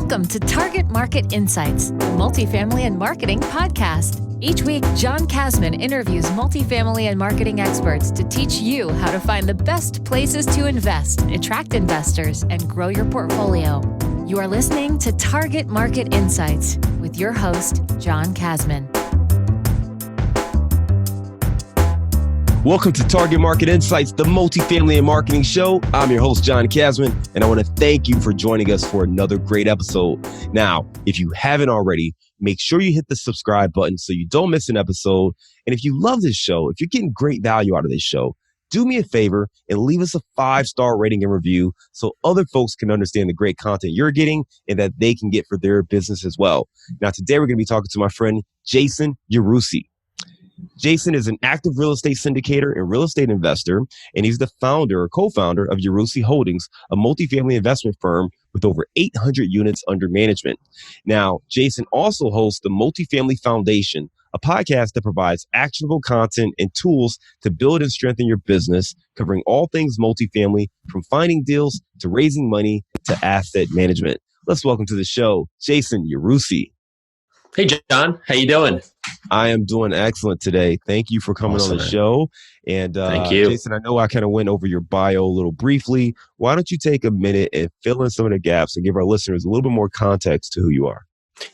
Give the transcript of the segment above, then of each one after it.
Welcome to Target Market Insights, the multifamily and marketing podcast. Each week, John Kasman interviews multifamily and marketing experts to teach you how to find the best places to invest, attract investors, and grow your portfolio. You are listening to Target Market Insights with your host, John Kasman. Welcome to Target Market Insights, the multifamily and marketing show. I'm your host, John Kasman, and I want to thank you for joining us for another great episode. Now, if you haven't already, make sure you hit the subscribe button so you don't miss an episode. And if you love this show, if you're getting great value out of this show, do me a favor and leave us a 5-star rating and review so other folks can understand the great content you're getting and that they can get for their business as well. Now, today we're going to be talking to my friend, Jason Yarusi. Jason is an active real estate syndicator and real estate investor, and he's the founder or co-founder of Yarusi Holdings, a multifamily investment firm with over 800 units under management. Now, Jason also hosts the Multifamily Foundation, a podcast that provides actionable content and tools to build and strengthen your business, covering all things multifamily, from finding deals to raising money to asset management. Let's welcome to the show, Jason Yarusi. Hey, John. How you doing? I am doing excellent today. Thank you for coming on the show. And thank you. Jason, I know I kind of went over your bio a little briefly. Why don't you take a minute and fill in some of the gaps and give our listeners a little bit more context to who you are?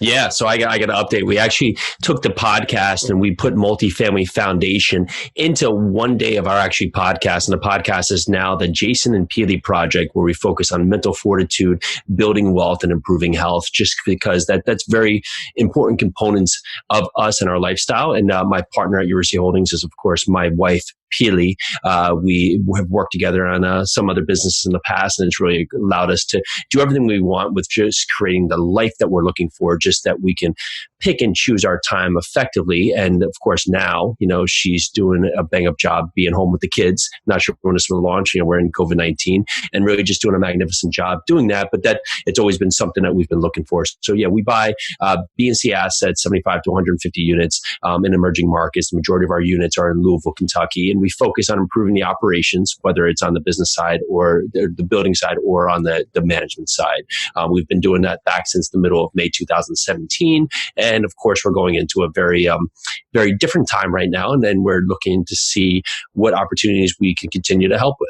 Yeah, so I got an update. We actually took the podcast and we put Multifamily Foundation into one day of our actually podcast. And the podcast is now the Jason and Pili Project, where we focus on mental fortitude, building wealth, and improving health, just because that's very important components of us and our lifestyle. And my partner at Yarusi Holdings is, of course, my wife, Pili. We have worked together on some other businesses in the past, and it's really allowed us to do everything we want with just creating the life that we're looking for, just that we can pick and choose our time effectively. And of course, now, she's doing a bang up job being home with the kids. Not sure when this will launch. We're in COVID-19 and really just doing a magnificent job doing that. But that it's always been something that we've been looking for. So yeah, we buy B and C assets, 75 to 150 units in emerging markets. The majority of our units are in Louisville, Kentucky. And we focus on improving the operations, whether it's on the business side or the building side or on the management side. We've been doing that back since the middle of May 2017. And of course, we're going into a very, very different time right now. And then we're looking to see what opportunities we can continue to help with.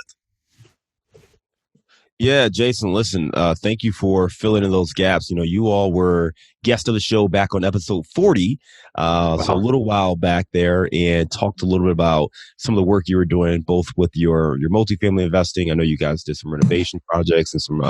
Yeah, Jason, listen, thank you for filling in those gaps. You all were guest of the show back on episode 40, Wow. So a little while back there, and talked a little bit about some of the work you were doing, both with your multifamily investing. I know you guys did some renovation projects and some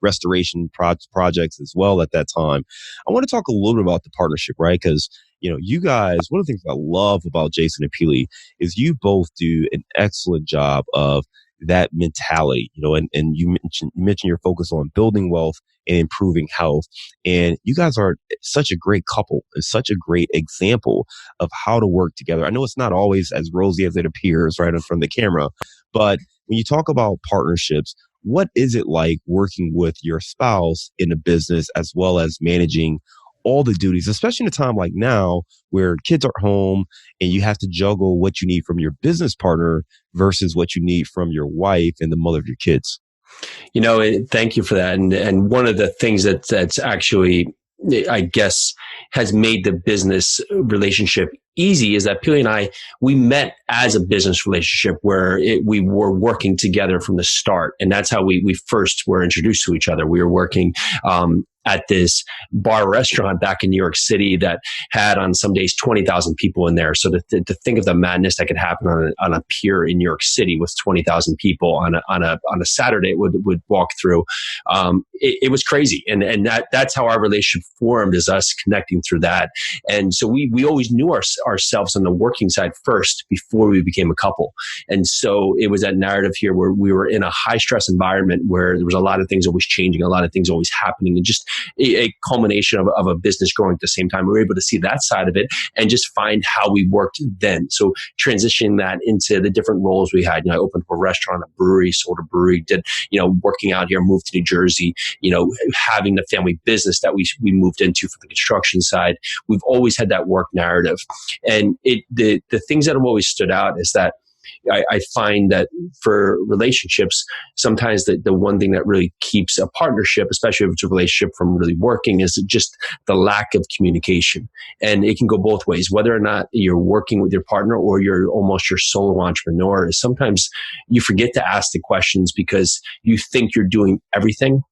restoration projects as well at that time. I want to talk a little bit about the partnership, right? Because you guys, one of the things I love about Jason and Pili is you both do an excellent job of that mentality, and you mentioned your focus on building wealth and improving health. And you guys are such a great couple and such a great example of how to work together. I know it's not always as rosy as it appears right in front of the camera, but when you talk about partnerships, what is it like working with your spouse in a business as well as managing all the duties, especially in a time like now where kids are home and you have to juggle what you need from your business partner versus what you need from your wife and the mother of your kids? Thank you for that. And one of the things that's actually, I guess, has made the business relationship easy is that Pili and I, we met as a business relationship where we were working together from the start. And that's how we first were introduced to each other. We were working at this bar restaurant back in New York City that had on some days 20,000 people in there. So to think of the madness that could happen on a pier in New York City with 20,000 people on a Saturday would walk through, it was crazy. And that's how our relationship formed, is us connecting through that. And so we always knew ourselves on the working side first before we became a couple. And so it was that narrative here where we were in a high stress environment where there was a lot of things always changing, a lot of things always happening, and just a culmination of a business growing at the same time. We were able to see that side of it and just find how we worked then. So transitioning that into the different roles we had. I opened up a restaurant, a brewery, sold a brewery, did, working out here, moved to New Jersey, having the family business that we moved into for the construction side. We've always had that work narrative. And the things that have always stood out is that I find that for relationships, sometimes the one thing that really keeps a partnership, especially if it's a relationship, from really working is just the lack of communication. And it can go both ways, whether or not you're working with your partner or you're almost your solo entrepreneur. Sometimes you forget to ask the questions because you think you're doing everything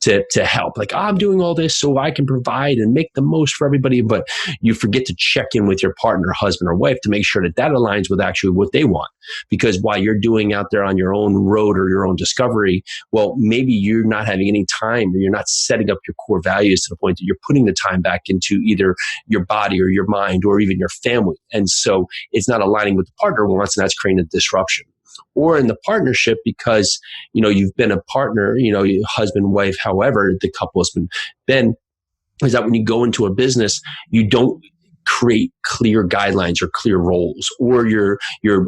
to help. Like, oh, I'm doing all this so I can provide and make the most for everybody. But you forget to check in with your partner, husband or wife, to make sure that that aligns with actually what they want. Because while you're doing out there on your own road or your own discovery, well, maybe you're not having any time, or you're not setting up your core values to the point that you're putting the time back into either your body or your mind or even your family. And so it's not aligning with the partner once, and that's creating a disruption. Or in the partnership, because, you've been a partner, husband, wife, however the couple has been, is that when you go into a business, you don't create clear guidelines or clear roles, or you're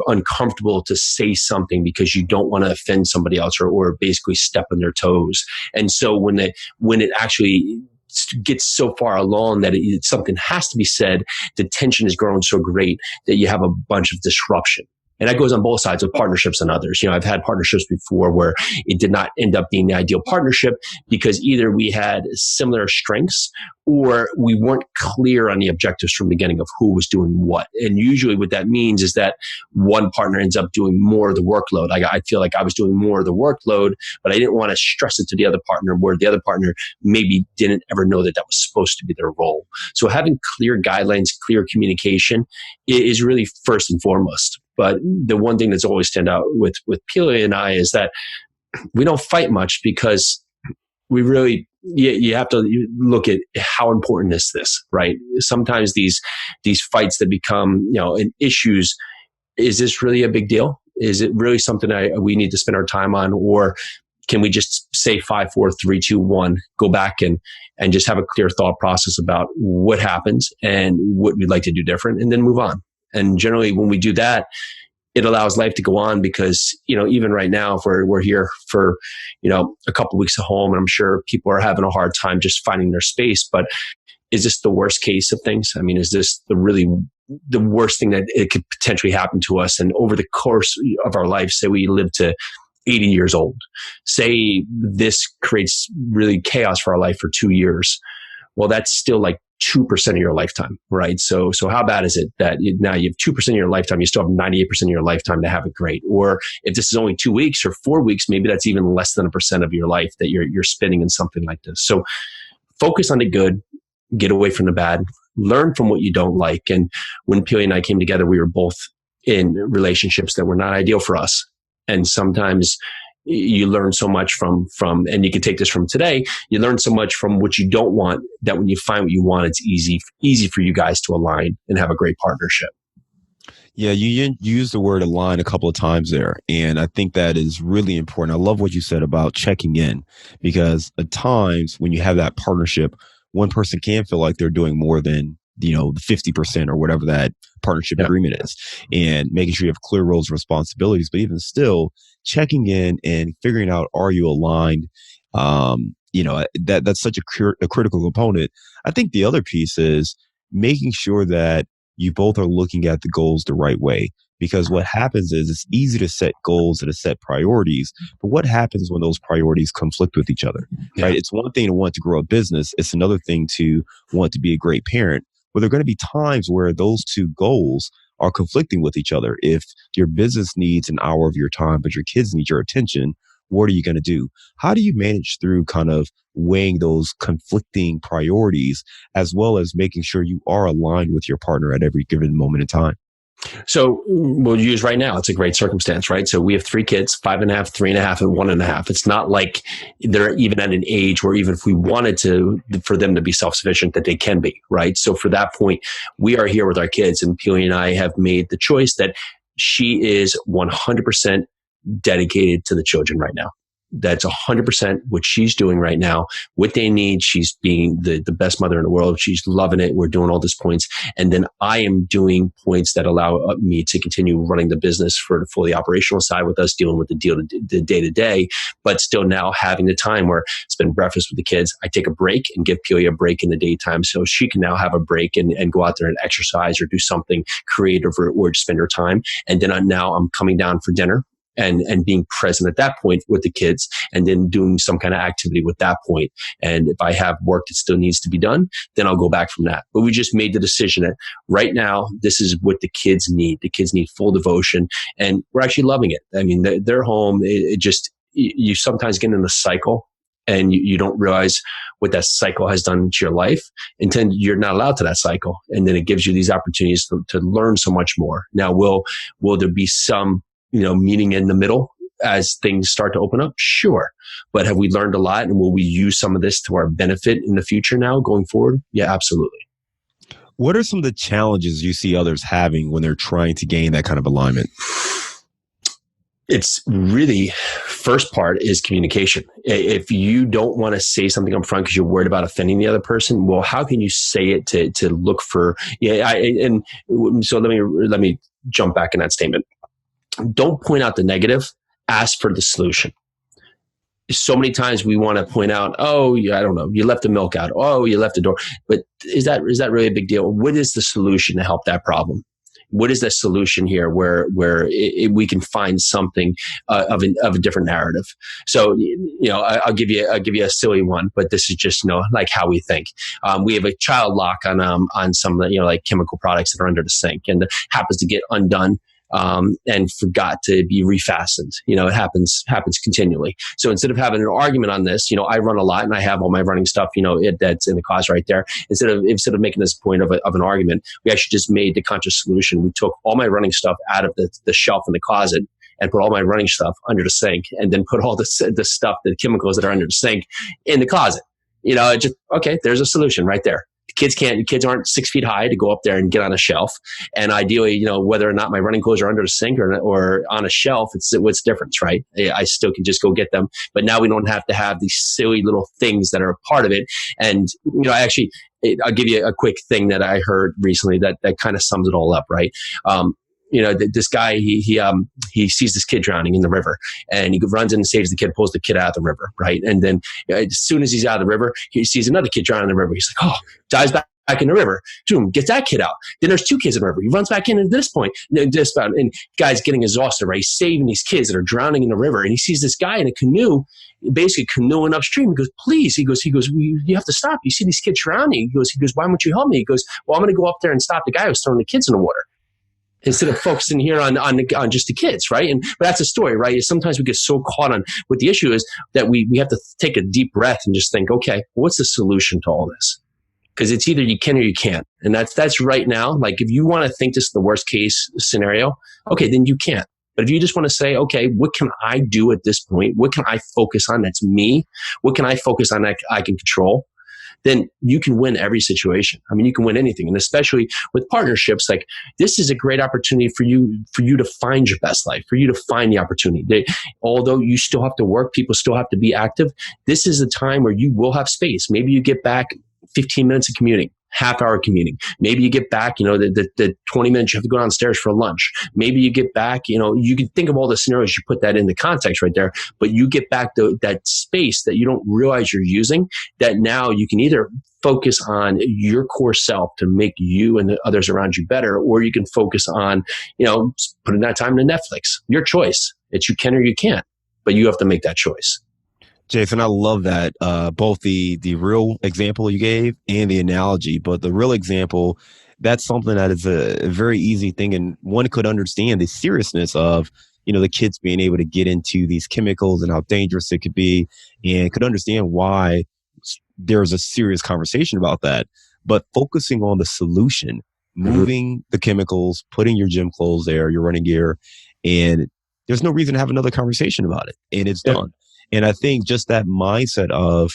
uncomfortable to say something because you don't want to offend somebody else or basically step on their toes. And so when it actually gets so far along that something has to be said, the tension is growing so great that you have a bunch of disruption. And that goes on both sides with partnerships and others. I've had partnerships before where it did not end up being the ideal partnership because either we had similar strengths or we weren't clear on the objectives from the beginning of who was doing what. And usually what that means is that one partner ends up doing more of the workload. I feel like I was doing more of the workload, but I didn't want to stress it to the other partner, where the other partner maybe didn't ever know that was supposed to be their role. So having clear guidelines, clear communication is really first and foremost. But the one thing that's always stand out with Pili and I is that we don't fight much because we really, you have to look at how important is this, right? Sometimes these fights that become, in issues, is this really a big deal? Is it really something we need to spend our time on? Or can we just say 5, 4, 3, 2, 1, go back and just have a clear thought process about what happens and what we'd like to do different, and then move on? And generally when we do that, it allows life to go on because, even right now, if we're here for, a couple of weeks at home, and I'm sure people are having a hard time just finding their space, but is this the worst case of things? I mean, is this the worst thing that it could potentially happen to us? And over the course of our life, say we live to 80 years old, say this creates really chaos for our life for 2 years. Well, that's still like 2% of your lifetime, right? So how bad is it that now you have 2% of your lifetime, you still have 98% of your lifetime to have it great? Or if this is only 2 weeks or 4 weeks, maybe that's even less than 1% of your life that you're spending in something like this. So focus on the good, get away from the bad, learn from what you don't like. And when Pili and I came together, we were both in relationships that were not ideal for us. And sometimes you learn so much from, and you can take this from today, you learn so much from what you don't want that when you find what you want, it's easy for you guys to align and have a great partnership. Yeah, you used the word align a couple of times there. And I think that is really important. I love what you said about checking in, because at times when you have that partnership, one person can feel like they're doing more than, the 50% or whatever that partnership agreement is, and making sure you have clear roles and responsibilities. But even still, checking in and figuring out, are you aligned? That's such a critical component. I think the other piece is making sure that you both are looking at the goals the right way. Because what happens is it's easy to set goals and to set priorities, but what happens when those priorities conflict with each other, right? It's one thing to want to grow a business. It's another thing to want to be a great parent. But there are going to be times where those two goals are conflicting with each other. If your business needs an hour of your time, but your kids need your attention, what are you going to do? How do you manage through kind of weighing those conflicting priorities, as well as making sure you are aligned with your partner at every given moment in time? So we'll use right now. It's a great circumstance, right? So we have 3 kids, 5.5, 3.5, and 1.5. It's not like they're even at an age where even if we wanted for them to be self-sufficient, that they can be, right? So for that point, we are here with our kids, and Pili and I have made the choice that she is 100% dedicated to the children right now. that's 100% what she's doing right now, what they need. She's being the best mother in the world. She's loving it. We're doing all these points. And then I am doing points that allow me to continue running the business for the operational side with us, dealing with the day to day, but still now having the time where spend breakfast with the kids. I take a break and give Pelia a break in the daytime so she can now have a break and go out there and exercise or do something creative or just spend her time. And then I'm coming down for dinner and being present at that point with the kids, and then doing some kind of activity with that point. And if I have work that still needs to be done, then I'll go back from that. But we just made the decision that right now, this is what the kids need. The kids need full devotion, and we're actually loving it. I mean, they're home. You sometimes get in a cycle, and you don't realize what that cycle has done to your life until you're not allowed to that cycle. And then it gives you these opportunities to learn so much more. Now, will there be some meeting in the middle as things start to open up? Sure. But have we learned a lot, and will we use some of this to our benefit in the future now going forward? Yeah, absolutely. What are some of the challenges you see others having when they're trying to gain that kind of alignment? It's really, first part is communication. If you don't want to say something up front because you're worried about offending the other person, well, how can you say it to look for, so let me jump back in that statement. Don't point out the negative, ask for the solution. So many times we want to point out, oh, I don't know, you left the milk out. Oh, you left the door. But is that really a big deal? What is the solution to help that problem? What is the solution here where we can find something of a different narrative? So, I'll give you a silly one, but this is just, like how we think. We have a child lock on some, like chemical products that are under the sink, and it happens to get undone. And forgot to be refastened. It happens continually. So instead of having an argument on this, I run a lot and I have all my running stuff, that's in the closet right there. Instead of making this point of an argument, we actually just made the conscious solution. We took all my running stuff out of the shelf in the closet and put all my running stuff under the sink, and then put all the stuff, the chemicals that are under the sink, in the closet. Okay, there's a solution right there. Kids aren't 6 feet high to go up there and get on a shelf. And ideally, whether or not my running clothes are under the sink or on a shelf, what's the difference, right? I still can just go get them. But now we don't have to have these silly little things that are a part of it. And, I'll give you a quick thing that I heard recently that kind of sums it all up, right? This guy, he sees this kid drowning in the river, and he runs in and saves the kid, pulls the kid out of the river, right? And then as soon as he's out of the river, he sees another kid drowning in the river. He's like, oh, dives back in the river. Boom, gets that kid out. Then there's 2 kids in the river. He runs back in at this point. And guy's getting exhausted, right? He's saving these kids that are drowning in the river. And he sees this guy in a canoe, basically canoeing upstream. He goes, please. He goes, you have to stop. You see these kids drowning. He goes, why won't you help me? He goes, well, I'm going to go up there and stop the guy who's throwing the kids in the water, instead of focusing here on just the kids, right? But that's a story, right? Sometimes we get so caught on what the issue is that we have to take a deep breath and just think, okay, what's the solution to all this? Because it's either you can or you can't. And that's right now. Like, if you want to think this is the worst case scenario, okay, then you can't. But if you just want to say, okay, what can I do at this point? What can I focus on that's me? What can I focus on that I can control? Then you can win every situation. I mean, you can win anything. And especially with partnerships, like, this is a great opportunity for you to find your best life, for you to find the opportunity. Although you still have to work, people still have to be active. This is a time where you will have space. Maybe you get back 15 minutes of commuting, half-hour commuting. Maybe you get back, the 20 minutes you have to go downstairs for lunch. Maybe you get back, you can think of all the scenarios, you put that into context right there, but you get back that space that you don't realize you're using, that now you can either focus on your core self to make you and the others around you better, or you can focus on, putting that time into Netflix. Your choice. It's you can or you can't, but you have to make that choice. Jason, I love that, both the real example you gave and the analogy. But the real example, that's something that is a very easy thing, and one could understand the seriousness of, the kids being able to get into these chemicals and how dangerous it could be, and could understand why there's a serious conversation about that. But focusing on the solution, moving the chemicals, putting your gym clothes there, your running gear, and there's no reason to have another conversation about it, and it's done. And I think just that mindset of,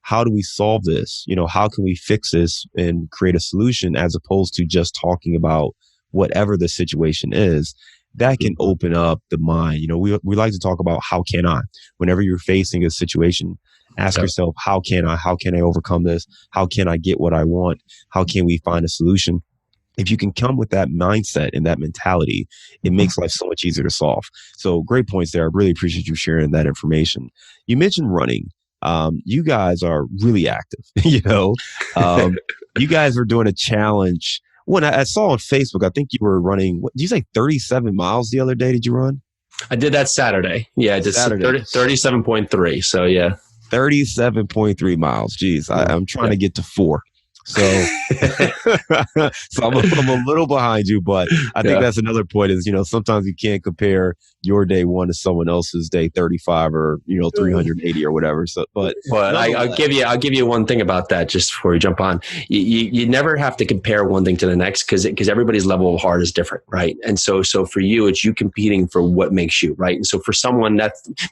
how do we solve this? How can we fix this and create a solution, as opposed to just talking about whatever the situation is? that can open up the mind. We like to talk about how can I, whenever you're facing a situation, ask yourself, how can I overcome this? How can I get what I want? How can we find a solution? If you can come with that mindset and that mentality, it makes life so much easier to solve. So great points there. I really appreciate you sharing that information. You mentioned running. You guys are really active. You guys are doing a challenge. When I saw on Facebook, I think you were running, what did you say, 37 miles the other day? Did you run? I did that Saturday. Yeah, I did 37.3. So yeah. 37.3 miles. Geez, I'm trying to get to 4. So, I'm a little behind you, but I think that's another point is, sometimes you can't compare your day 1 to someone else's day 35 or, 380 or whatever. So, but I'll give you one thing about that just before you jump on. You never have to compare one thing to the next because everybody's level of hard is different, right? And so for you, it's you competing for what makes you, right? And so for someone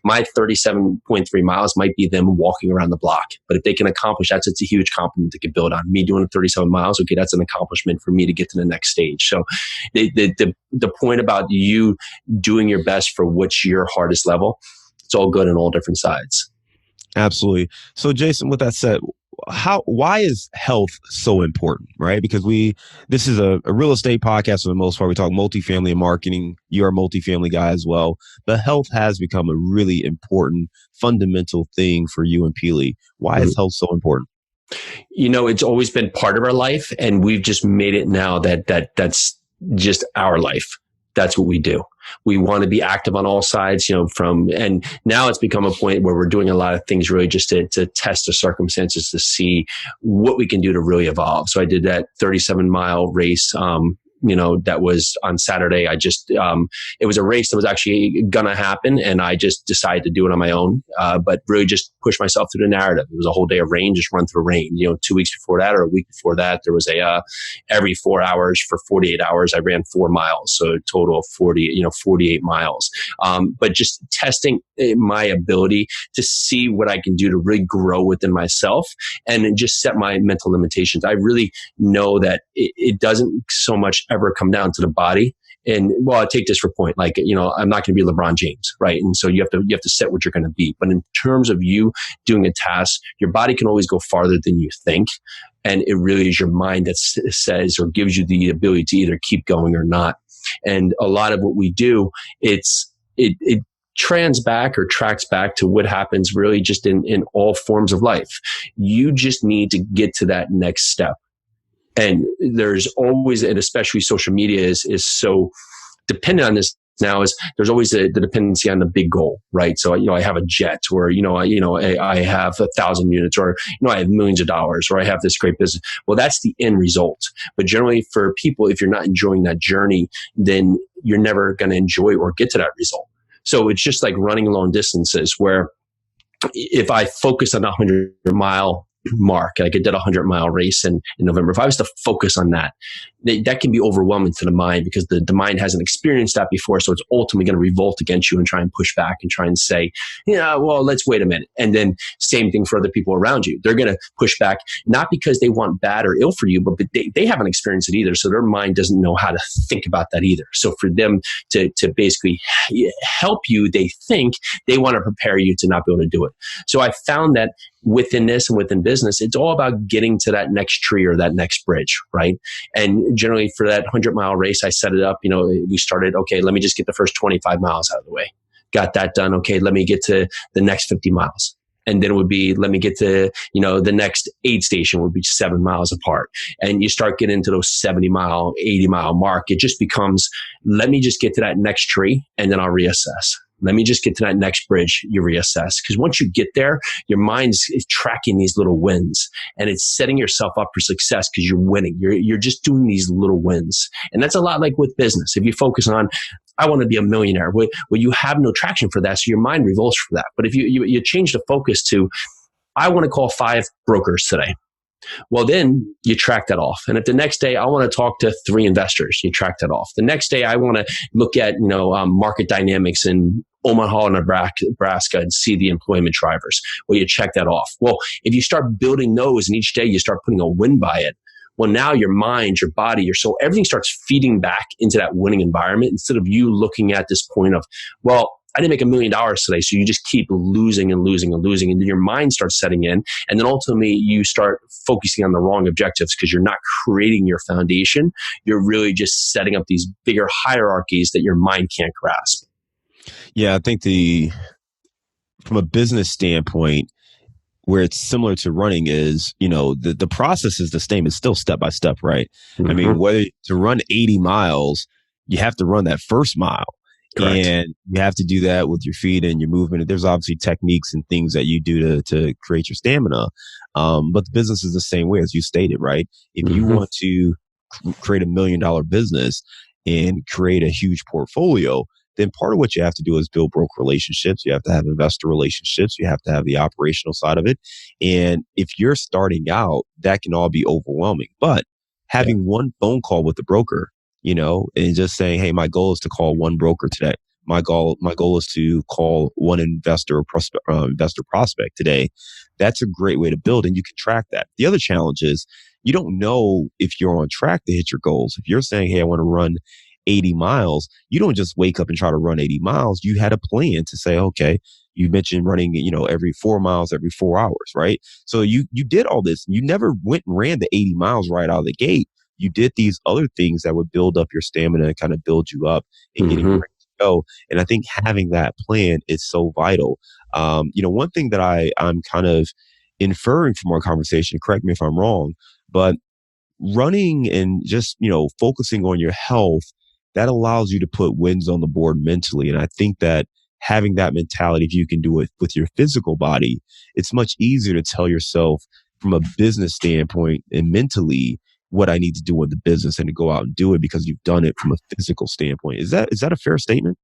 my 37.3 miles might be them walking around the block, but if they can accomplish that, it's a huge compliment they can build on. Me doing 37 miles, okay, that's an accomplishment for me to get to the next stage. So the point about you doing your best for what's your hardest level, it's all good on all different sides. Absolutely. So Jason, with that said, why is health so important, right? Because this is a real estate podcast for the most part. We talk multifamily and marketing. You're a multifamily guy as well. But health has become a really important, fundamental thing for you and Pili. Why is health so important? It's always been part of our life, and we've just made it now that's just our life. That's what we do. We want to be active on all sides, and now it's become a point where we're doing a lot of things really just to test the circumstances to see what we can do to really evolve. So I did that 37-mile race. That was on Saturday. It was a race that was actually gonna happen, and I just decided to do it on my own, but really just push myself through the narrative. It was a whole day of rain, just run through rain. 2 weeks before that or a week before that, there was every 4 hours for 48 hours, I ran 4 miles. So a total of 48 miles. But just testing my ability to see what I can do to really grow within myself and just set my mental limitations. I really know that it doesn't so much ever come down to the body. And I take this for point, I'm not going to be LeBron James, right? And so you have to set what you're going to be. But in terms of you doing a task, your body can always go farther than you think. And it really is your mind that says or gives you the ability to either keep going or not. And a lot of what we do, it tracks back to what happens really just in all forms of life. You just need to get to that next step. And there's always, and especially social media is so dependent on this now, is there's always the dependency on the big goal, right? So, I have a jet, or, I have 1,000 units, or, I have millions of dollars, or I have this great business. Well, that's the end result. But generally for people, if you're not enjoying that journey, then you're never going to enjoy or get to that result. So it's just like running long distances, where if I focus on a 100-mile mark, like I did a 100-mile race in November, if I was to focus on that can be overwhelming to the mind, because the mind hasn't experienced that before. So it's ultimately going to revolt against you and try and push back and try and say, let's wait a minute. And then same thing for other people around you. They're going to push back, not because they want bad or ill for you, but they haven't experienced it either. So their mind doesn't know how to think about that either. So for them to basically help you, they think they want to prepare you to not be able to do it. So I found that within this and within business, it's all about getting to that next tree or that next bridge, right? And generally for that 100-mile race, I set it up, we started, okay, let me just get the first 25 miles out of the way. Got that done. Okay, let me get to the next 50 miles. And then it would be, let me get to, the next aid station would be 7 miles apart. And you start getting into those 70-mile, 80-mile mark. It just becomes, let me just get to that next tree and then I'll reassess. Let me just get to that next bridge, you reassess. Because once you get there, your mind's tracking these little wins, and it's setting yourself up for success because you're winning. You're just doing these little wins. And that's a lot like with business. If you focus on, I want to be a millionaire, well, you have no traction for that. So your mind revolts for that. But if you change the focus to, I want to call 5 brokers today. Well, then you track that off. And if the next day I want to talk to 3 investors, you track that off. The next day I want to look at, market dynamics in Omaha, Nebraska, and see the employment drivers. Well, you check that off. Well, if you start building those and each day you start putting a win by it, Well, now your mind, your body, your soul, everything starts feeding back into that winning environment instead of you looking at this point of, well, I didn't make $1 million today. So you just keep losing and losing and losing. And then your mind starts setting in. And then ultimately you start focusing on the wrong objectives because you're not creating your foundation. You're really just setting up these bigger hierarchies that your mind can't grasp. Yeah, I think from a business standpoint, where it's similar to running is, the process is the same. It's still step by step, right? Mm-hmm. I mean, whether to run 80 miles, you have to run that first mile. Correct. And you have to do that with your feet and your movement. There's obviously techniques and things that you do to create your stamina. But the business is the same way as you stated, right? If you want to create $1 million business and create a huge portfolio, then part of what you have to do is build broker relationships. You have to have investor relationships. You have to have the operational side of it. And if you're starting out, that can all be overwhelming. But having one phone call with the broker, and just saying, hey, my goal is to call one broker today. My goal is to call one investor prospect today. That's a great way to build, and you can track that. The other challenge is you don't know if you're on track to hit your goals. If you're saying, hey, I want to run 80 miles, you don't just wake up and try to run 80 miles. You had a plan to say, okay, you mentioned running, every 4 miles, every 4 hours, right? So you did all this. You never went and ran the 80 miles right out of the gate. You did these other things that would build up your stamina and kind of build you up and getting ready to go. And I think having that plan is so vital. One thing that I'm kind of inferring from our conversation, correct me if I'm wrong, but running and just, focusing on your health, that allows you to put wins on the board mentally. And I think that having that mentality, if you can do it with your physical body, it's much easier to tell yourself from a business standpoint and mentally what I need to do in the business and to go out and do it because you've done it from a physical standpoint. Is that a fair statement?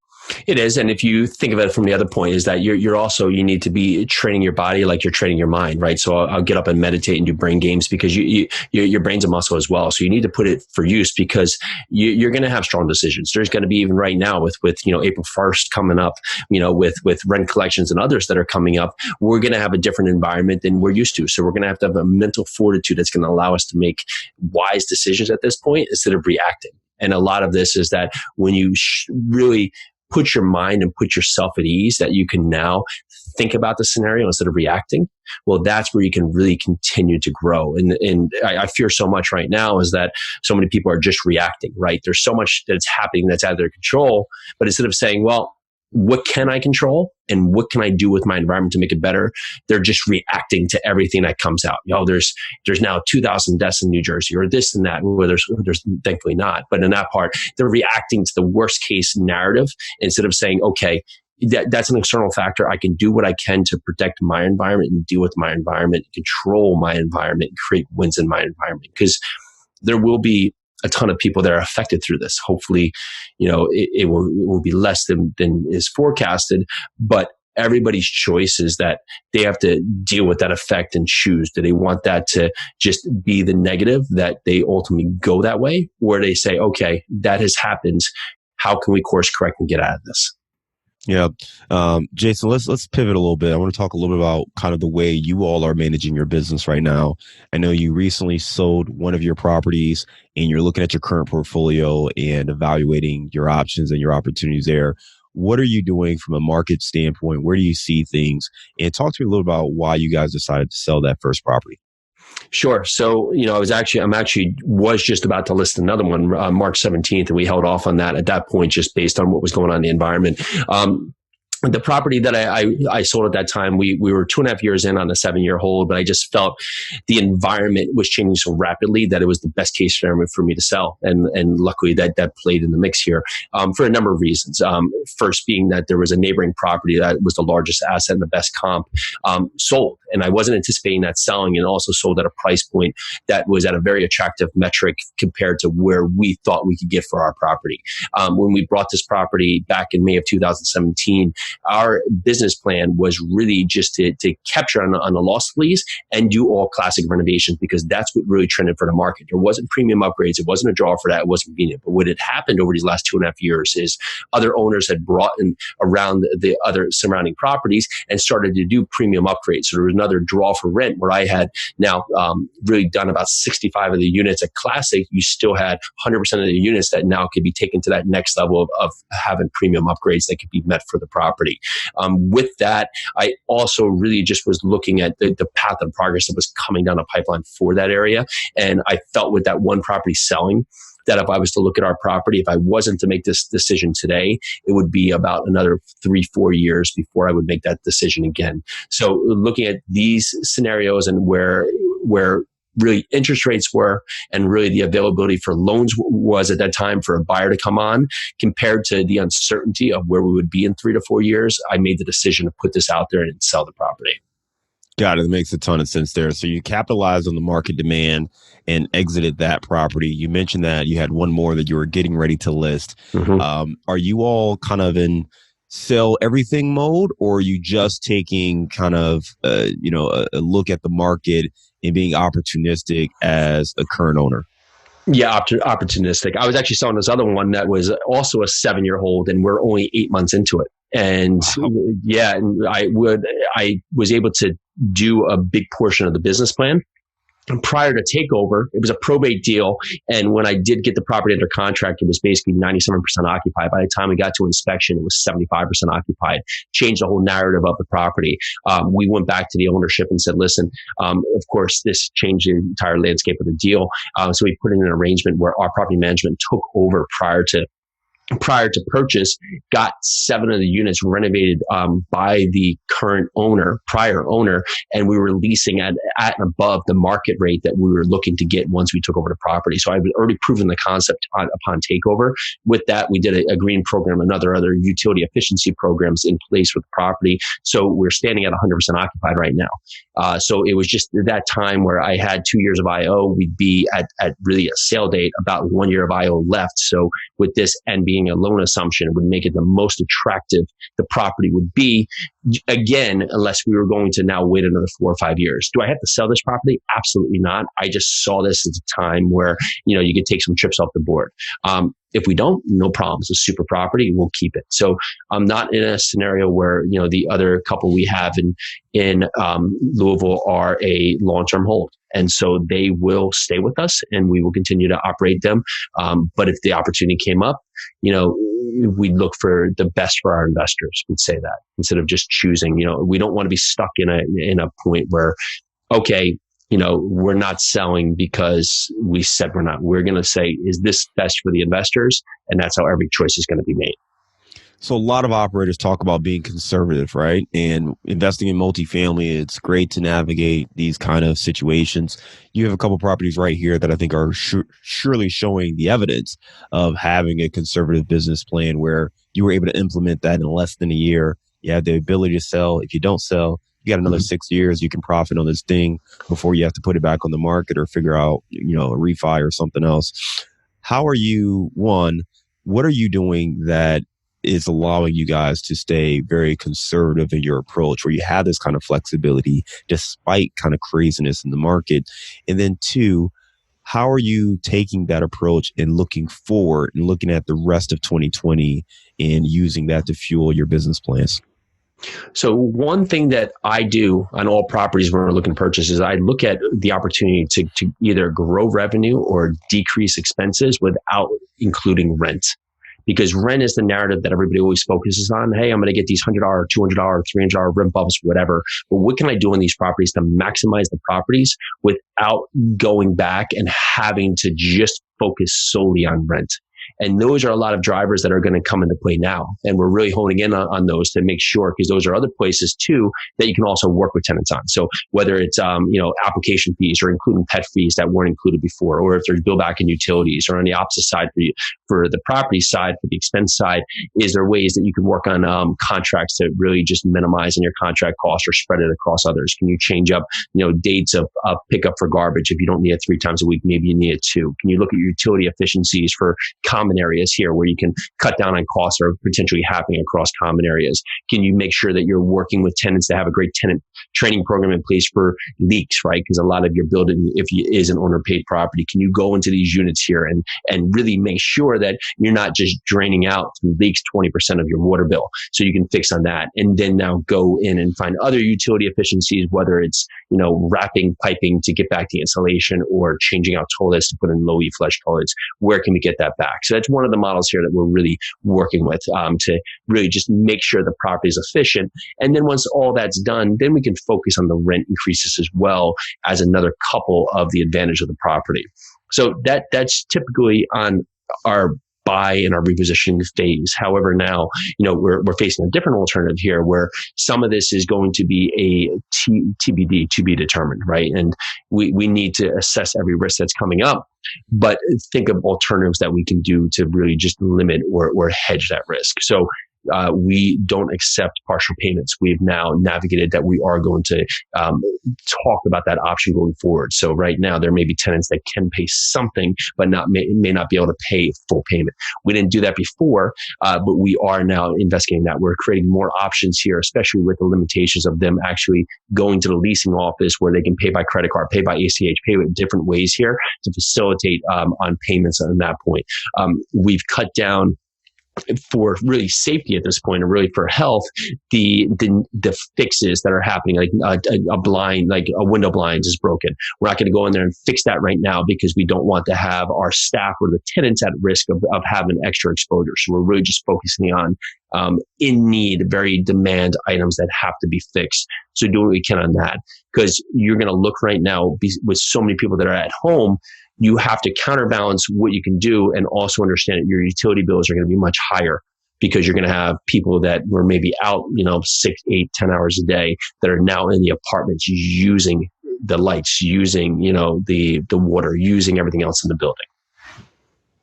It is. And if you think of it from the other point is that you need to be training your body like you're training your mind, right? So I'll get up and meditate and do brain games because your brain's a muscle as well. So you need to put it for use because you're going to have strong decisions. There's going to be, even right now with April 1st coming up, with rent collections and others that are coming up, we're going to have a different environment than we're used to. So we're going to have a mental fortitude that's going to allow us to make wise decisions at this point instead of reacting. And a lot of this is that when you really put your mind and put yourself at ease, that you can now think about the scenario instead of reacting, well, that's where you can really continue to grow. And I fear so much right now is that so many people are just reacting, right? There's so much that's happening that's out of their control. But instead of saying, well, what can I control and what can I do with my environment to make it better? They're just reacting to everything that comes out. There's now 2,000 deaths in New Jersey or this and that. Well, there's thankfully not. But in that part, they're reacting to the worst case narrative instead of saying, okay, that's an external factor. I can do what I can to protect my environment and deal with my environment, control my environment, and create wins in my environment. Because there will be a ton of people that are affected through this. Hopefully, it will be less than is forecasted, but everybody's choice is that they have to deal with that effect and choose. Do they want that to just be the negative that they ultimately go that way, or they say, okay, that has happened. How can we course correct and get out of this? Yeah. Jason, let's pivot a little bit. I want to talk a little bit about kind of the way you all are managing your business right now. I know you recently sold one of your properties and you're looking at your current portfolio and evaluating your options and your opportunities there. What are you doing from a market standpoint? Where do you see things? And talk to me a little about why you guys decided to sell that first property. Sure. So, I'm actually just about to list another one, March 17th, and we held off on that at that point, just based on what was going on in the environment. The property that I sold at that time, we were 2.5 years in on a 7-year hold, but I just felt the environment was changing so rapidly that it was the best case scenario for me to sell. And luckily that played in the mix here, for a number of reasons. First being that there was a neighboring property that was the largest asset and the best comp, sold. And I wasn't anticipating that selling, and also sold at a price point that was at a very attractive metric compared to where we thought we could get for our property. When we bought this property back in May of 2017, our business plan was really just to capture on the loss lease and do all classic renovations, because that's what really trended for the market. There wasn't premium upgrades. It wasn't a draw for that. It wasn't convenient. But what had happened over these last 2.5 years is other owners had brought in around the other surrounding properties and started to do premium upgrades. So there was another draw for rent, where I had now really done about 65 of the units at classic. You still had 100% of the units that now could be taken to that next level of having premium upgrades that could be met for the property. With that, I also really just was looking at the path of progress that was coming down the pipeline for that area. And I felt with that one property selling, that if I was to look at our property, if I wasn't to make this decision today, it would be about another 3-4 years before I would make that decision again. So looking at these scenarios and where really interest rates were and really the availability for loans was at that time for a buyer to come on, compared to the uncertainty of where we would be in 3 to 4 years, I made the decision to put this out there and sell the property. Got it. That makes a ton of sense there. So you capitalized on the market demand and exited that property. You mentioned that you had one more that you were getting ready to list. Mm-hmm. Are you all kind of in sell everything mode, or are you just taking kind of, a look at the market and being opportunistic as a current owner? Yeah, opportunistic. I was actually selling this other one that was also a 7-year hold, and we're only 8 months into it. And yeah, and I was able to do a big portion of the business plan. And prior to takeover, it was a probate deal. And when I did get the property under contract, it was basically 97% occupied. By the time we got to inspection, it was 75% occupied. Changed the whole narrative of the property. We went back to the ownership and said, listen, of course, this changed the entire landscape of the deal. So we put in an arrangement where our property management took over prior to purchase, got 7 of the units renovated by the prior owner, and we were leasing at and above the market rate that we were looking to get once we took over the property. So I had already proven the concept upon takeover. With that, we did a green program, other utility efficiency programs in place with the property. So we're standing at 100% occupied right now. So it was just that time where I had 2 years of IO. We'd be at really a sale date, about 1 year of IO left. So with this and being a loan assumption, it would make it the most attractive the property would be, again, unless we were going to now wait another 4 or 5 years. Do I have to sell this property? Absolutely not. I just saw this as a time where, you could take some chips off the board. If we don't, no problem. It's a super property. We'll keep it. So I'm not in a scenario where, the other couple we have in Louisville are a long-term hold. And so they will stay with us and we will continue to operate them. But if the opportunity came up, we'd look for the best for our investors. We'd say that instead of just choosing, we don't want to be stuck in a point where, okay, we're not selling because we said we're not. We're going to say, is this best for the investors? And that's how every choice is going to be made. So a lot of operators talk about being conservative, right? And investing in multifamily, it's great to navigate these kind of situations. You have a couple properties right here that I think are surely showing the evidence of having a conservative business plan where you were able to implement that in less than a year. You have the ability to sell. If you don't sell, you got another 6 years, you can profit on this thing before you have to put it back on the market or figure out, a refi or something else. How are you, what are you doing that is allowing you guys to stay very conservative in your approach, where you have this kind of flexibility despite kind of craziness in the market? And then 2, how are you taking that approach and looking forward and looking at the rest of 2020 and using that to fuel your business plans? So one thing that I do on all properties when we're looking to purchase is I look at the opportunity to either grow revenue or decrease expenses without including rent. Because rent is the narrative that everybody always focuses on. Hey, I'm going to get these $100, $200, $300 rent bumps, whatever. But what can I do on these properties to maximize the properties without going back and having to just focus solely on rent? And those are a lot of drivers that are going to come into play now. And we're really honing in on those to make sure, because those are other places too that you can also work with tenants on. So whether it's, application fees or including pet fees that weren't included before, or if there's bill back in utilities, or on the opposite side for the property side, for the expense side, is there ways that you can work on contracts to really just minimize in your contract cost or spread it across others? Can you change up, dates of pickup for garbage? If you don't need it 3 times a week, maybe you need it 2. Can you look at your utility efficiencies for common areas here where you can cut down on costs that are potentially happening across common areas? Can you make sure that you're working with tenants to have a great tenant training program in place for leaks, right? Because a lot of your building, if you is an owner paid property, can you go into these units here and really make sure that you're not just draining out through leaks 20% of your water bill? So you can fix on that. And then now go in and find other utility efficiencies, whether it's, wrapping piping to get back the insulation or changing out toilets to put in low E-flush toilets. Where can we get that back? So that's one of the models here that we're really working with to really just make sure the property is efficient. And then once all that's done, then we can focus on the rent increases as well as another couple of the advantage of the property. So that's typically on our buy and our repositioning phase. However, now, we're facing a different alternative here where some of this is going to be a TBD, to be determined, right? And we need to assess every risk that's coming up, but think of alternatives that we can do to really just limit or hedge that risk. So we don't accept partial payments. We've now navigated that we are going to talk about that option going forward. So right now, there may be tenants that can pay something, but may not be able to pay full payment. We didn't do that before, but we are now investigating that. We're creating more options here, especially with the limitations of them actually going to the leasing office where they can pay by credit card, pay by ACH, pay with different ways here to facilitate on payments on that point. We've cut down for really safety at this point and really for health, the fixes that are happening, like a blind, like a window blind is broken. We're not going to go in there and fix that right now because we don't want to have our staff or the tenants at risk of having extra exposure. So we're really just focusing on in need, very demand items that have to be fixed. So do what we can on that, because you're going to look right now with so many people that are at home. You have to counterbalance what you can do and also understand that your utility bills are going to be much higher because you're going to have people that were maybe out, 6, 8, 10 hours a day that are now in the apartments using the lights, using, the water, using everything else in the building.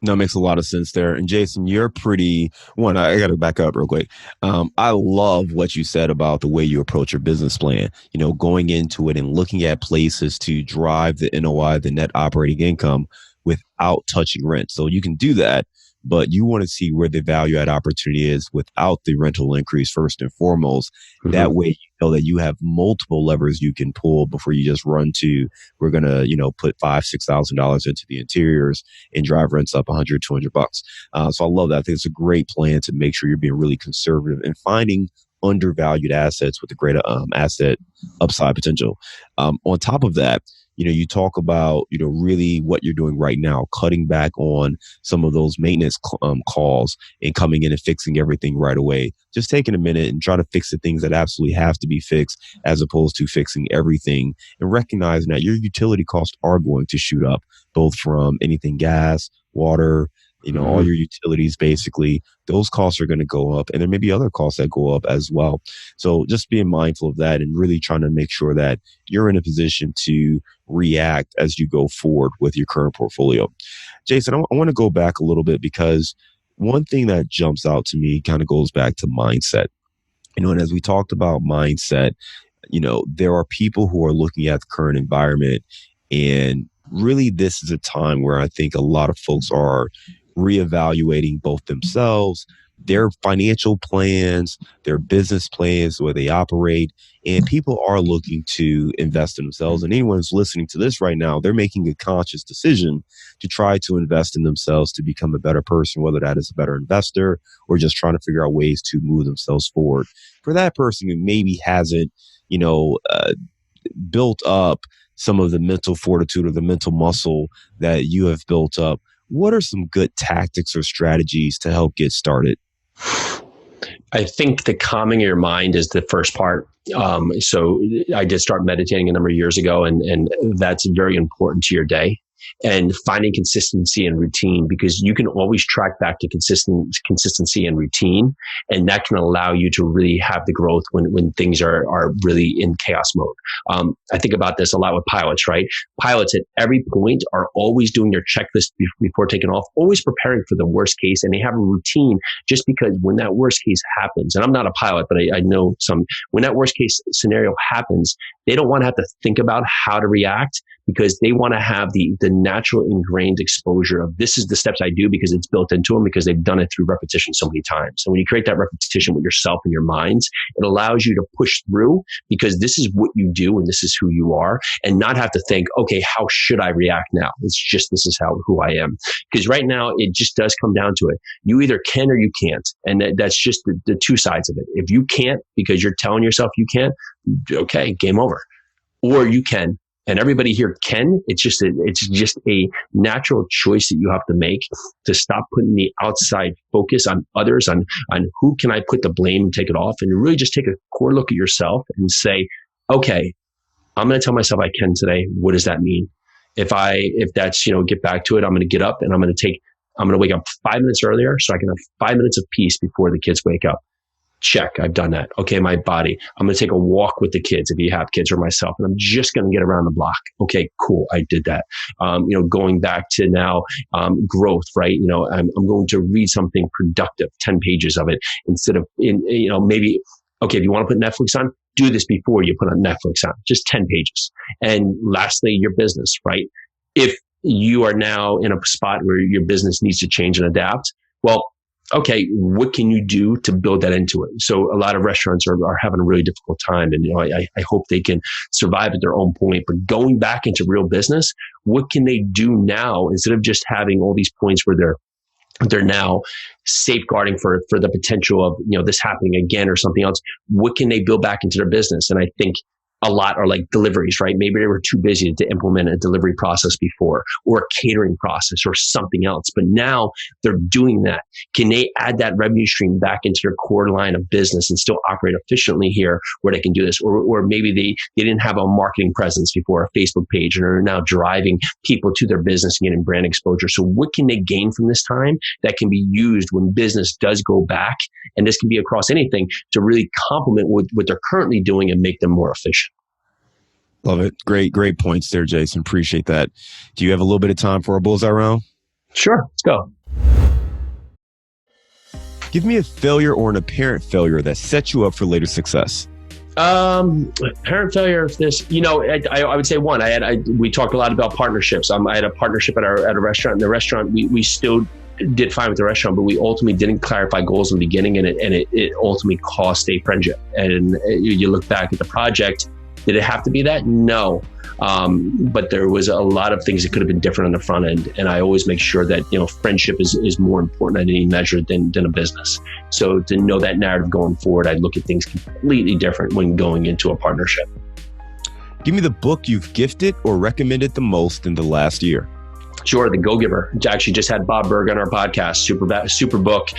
No, it makes a lot of sense there. And Jason, I got to back up real quick. I love what you said about the way you approach your business plan, going into it and looking at places to drive the NOI, the net operating income, without touching rent. So you can do that, but you want to see where the value add opportunity is without the rental increase first and foremost. Mm-hmm. That way, that you have multiple levers you can pull before you just run to, we're going to, put $5,000-$6,000 into the interiors and drive rents up $100, $200. So I love that. I think it's a great plan to make sure you're being really conservative and finding undervalued assets with a greater asset upside potential. On top of that, you talk about, really what you're doing right now, cutting back on some of those maintenance calls and coming in and fixing everything right away. Just taking a minute and try to fix the things that absolutely have to be fixed as opposed to fixing everything, and recognizing that your utility costs are going to shoot up, both from anything gas, water, all your utilities, basically, those costs are going to go up. And there may be other costs that go up as well. So just being mindful of that and really trying to make sure that you're in a position to react as you go forward with your current portfolio. Jason, I want to go back a little bit because one thing that jumps out to me kind of goes back to mindset. And as we talked about mindset, there are people who are looking at the current environment, and really this is a time where I think a lot of folks are reevaluating both themselves, their financial plans, their business plans, the way they operate, and people are looking to invest in themselves. And anyone who's listening to this right now, they're making a conscious decision to try to invest in themselves to become a better person, whether that is a better investor or just trying to figure out ways to move themselves forward. For that person who maybe hasn't, built up some of the mental fortitude or the mental muscle that you have built up, what are some good tactics or strategies to help get started? I think the calming your mind is the first part. So I did start meditating a number of years ago, and that's very important to your day. And finding consistency and routine, because you can always track back to consistency and routine, and that can allow you to really have the growth when things are really in chaos mode. I think about this a lot with pilots, right? Pilots at every point are always doing their checklist before taking off, always preparing for the worst case, and they have a routine just because when that worst case happens, and I'm not a pilot, but I know when that worst case scenario happens, they don't want to have to think about how to react because they want to have the natural ingrained exposure of this is the steps I do because it's built into them because they've done it through repetition so many times. And when you create that repetition with yourself and your minds, it allows you to push through because this is what you do and this is who you are, and not have to think, okay, how should I react now? It's just, this is who I am. Because right now it just does come down to it. You either can or you can't. And that's just the two sides of it. If you can't because you're telling yourself you can't, okay, game over. Or you can. And everybody here can. It's just a natural choice that you have to make to stop putting the outside focus on others, on who can I put the blame and take it off, and really just take a core look at yourself and say, okay, I'm going to tell myself I can today. What does that mean? If that's, get back to it, I'm going to get up and I'm going to wake up 5 minutes earlier so I can have 5 minutes of peace before the kids wake up. Check. I've done that. Okay. My body. I'm going to take a walk with the kids if you have kids or myself, and I'm just going to get around the block. Okay, cool. I did that. Going back to now, growth, right? I'm going to read something productive, 10 pages of it instead of maybe, okay, if you want to put Netflix on, do this before you put on Netflix on, just 10 pages. And lastly, your business, right? If you are now in a spot where your business needs to change and adapt, well, okay, what can you do to build that into it? So a lot of restaurants are having a really difficult time, and I hope they can survive at their own point. But going back into real business, what can they do now instead of just having all these points where they're now safeguarding for the potential of this happening again or something else? What can they build back into their business? And I think a lot are like deliveries, right? Maybe they were too busy to implement a delivery process before, or a catering process or something else. But now they're doing that. Can they add that revenue stream back into their core line of business and still operate efficiently here where they can do this? Or maybe they didn't have a marketing presence before, a Facebook page, and are now driving people to their business and getting brand exposure. So what can they gain from this time that can be used when business does go back? And this can be across anything to really complement what they're currently doing and make them more efficient. Love it. Great points there, Jason. Appreciate that. Do you have a little bit of time for a bullseye round? Sure. Let's go. Give me a failure or an apparent failure that set you up for later success. Apparent failure of this, I would say one. We talked a lot about partnerships. I had a partnership at a restaurant. In the restaurant, we still did fine with the restaurant, but we ultimately didn't clarify goals in the beginning, and it ultimately cost a friendship. And you look back at the project. Did it have to be that? No. But there was a lot of things that could have been different on the front end. And I always make sure that, friendship is more important at any measure than a business. So to know that narrative going forward, I look at things completely different when going into a partnership. Give me the book you've gifted or recommended the most in the last year. Sure, The Go-Giver. Actually just had Bob Berg on our podcast. Super book,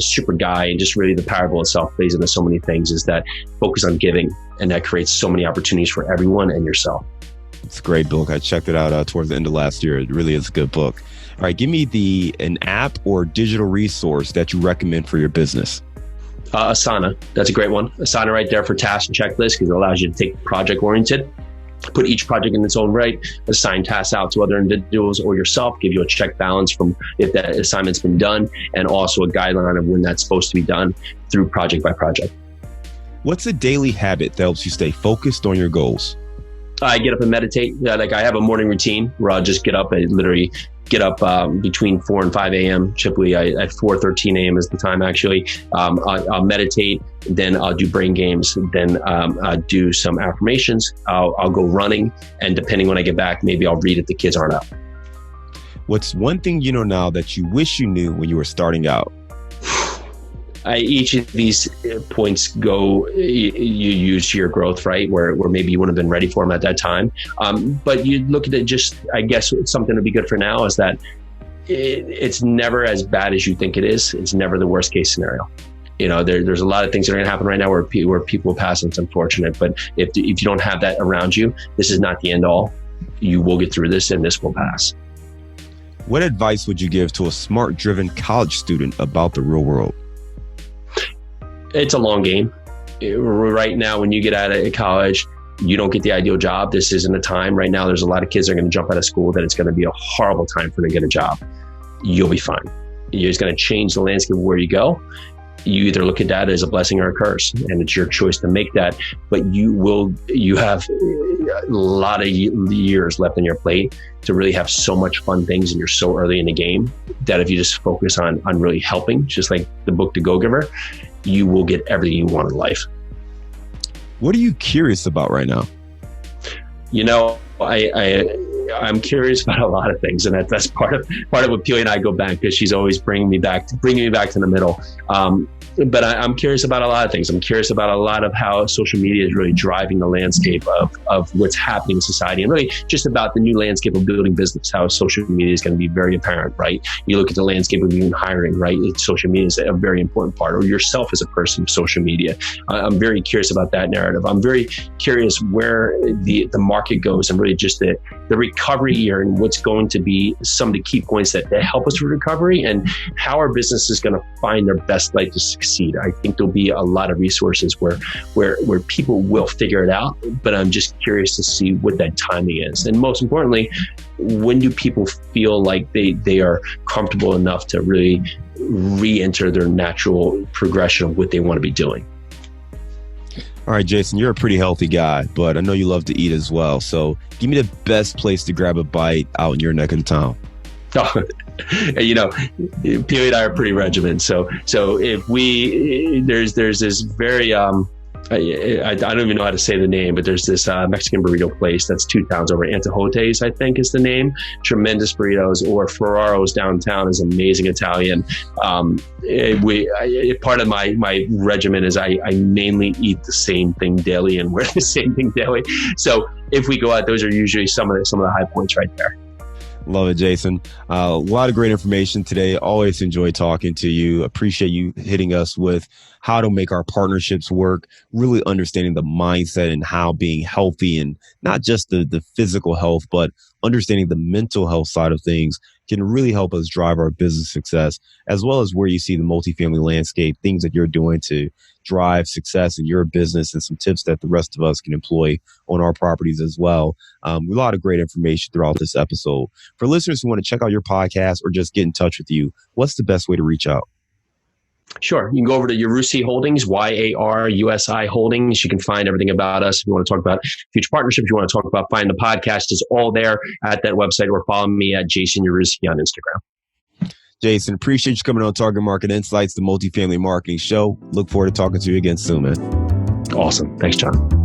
super guy, and just really the parable itself plays into so many things, is that focus on giving, and that creates so many opportunities for everyone and yourself. It's a great book. I checked it out towards the end of last year. It really is a good book. All right, give me an app or digital resource that you recommend for your business. Asana. That's a great one. Asana right there for tasks and checklists, because it allows you to take project oriented, put each project in its own right, assign tasks out to other individuals or yourself, give you a check balance from if that assignment's been done, and also a guideline of when that's supposed to be done through project by project. What's a daily habit that helps you stay focused on your goals? I get up and meditate. I have a morning routine where I'll just get up. I literally get up between 4 and 5 a.m. Typically at 4:13 a.m. is the time, actually. I'll meditate, then I'll do brain games, then I'll do some affirmations. I'll go running, and depending when I get back, maybe I'll read if the kids aren't up. What's one thing you know now that you wish you knew when you were starting out? Each of these points you use your growth, right? Where maybe you wouldn't have been ready for them at that time. But you look at it, just, I guess something to be good for now is that it's never as bad as you think it is. It's never the worst case scenario. There's a lot of things that are going to happen right now where people pass, and it's unfortunate. But if you don't have that around you, this is not the end all. You will get through this, and this will pass. What advice would you give to a smart, driven college student about the real world? It's a long game. Right now, when you get out of college, you don't get the ideal job. This isn't a time. Right now, there's a lot of kids that are going to jump out of school that it's going to be a horrible time for them to get a job. You'll be fine. You're just going to change the landscape of where you go. you either look at that as a blessing or a curse, and it's your choice to make that. But you have a lot of years left on your plate to really have so much fun things, and you're so early in the game that if you just focus on really helping, just like the book The Go-Giver, you will get everything you want in life. What are you curious about right now? You know, I'm curious about a lot of things, and that's part of what Pili and I go back, because she's always bringing me back to the middle. But I'm curious about a lot of things. I'm curious about a lot of how social media is really driving the landscape of what's happening in society, and really just about the new landscape of building business, how social media is going to be very apparent, right? You look at the landscape of even hiring, right? Social media is a very important part, or yourself as a person of social media. I'm very curious about that narrative. I'm very curious where the market goes, and really just the recovery year, and what's going to be some of the key points that help us with recovery, and how our business is going to find their best light to succeed. I think there'll be a lot of resources where people will figure it out, but I'm just curious to see what that timing is. And most importantly, when do people feel like they are comfortable enough to really re-enter their natural progression of what they want to be doing? All right, Jason, you're a pretty healthy guy, but I know you love to eat as well. So give me the best place to grab a bite out in your neck of the town. You know, Pili and I are pretty regimented. So if there's this very, I don't even know how to say the name, but there's this Mexican burrito place that's 2 towns over. Antojotes, I think is the name. Tremendous burritos. Or Ferraro's downtown is amazing Italian. Part of my regimen is I mainly eat the same thing daily and wear the same thing daily. So if we go out, those are usually some of the high points right there. Love it, Jason. A lot of great information today. Always enjoy talking to you. Appreciate you hitting us with how to make our partnerships work, really understanding the mindset and how being healthy, and not just the physical health, but understanding the mental health side of things can really help us drive our business success, as well as where you see the multifamily landscape, things that you're doing to drive success in your business, and some tips that the rest of us can employ on our properties as well. A lot of great information throughout this episode. For listeners who want to check out your podcast or just get in touch with you, what's the best way to reach out? Sure. You can go over to Yarusi Holdings, YARUSI Holdings. You can find everything about us. If you want to talk about future partnerships, you want to talk about finding the podcast, it's all there at that website, or follow me at Jason Yarusi on Instagram. Jason, appreciate you coming on Target Market Insights, the Multifamily Marketing Show. Look forward to talking to you again soon, man. Awesome. Thanks, John.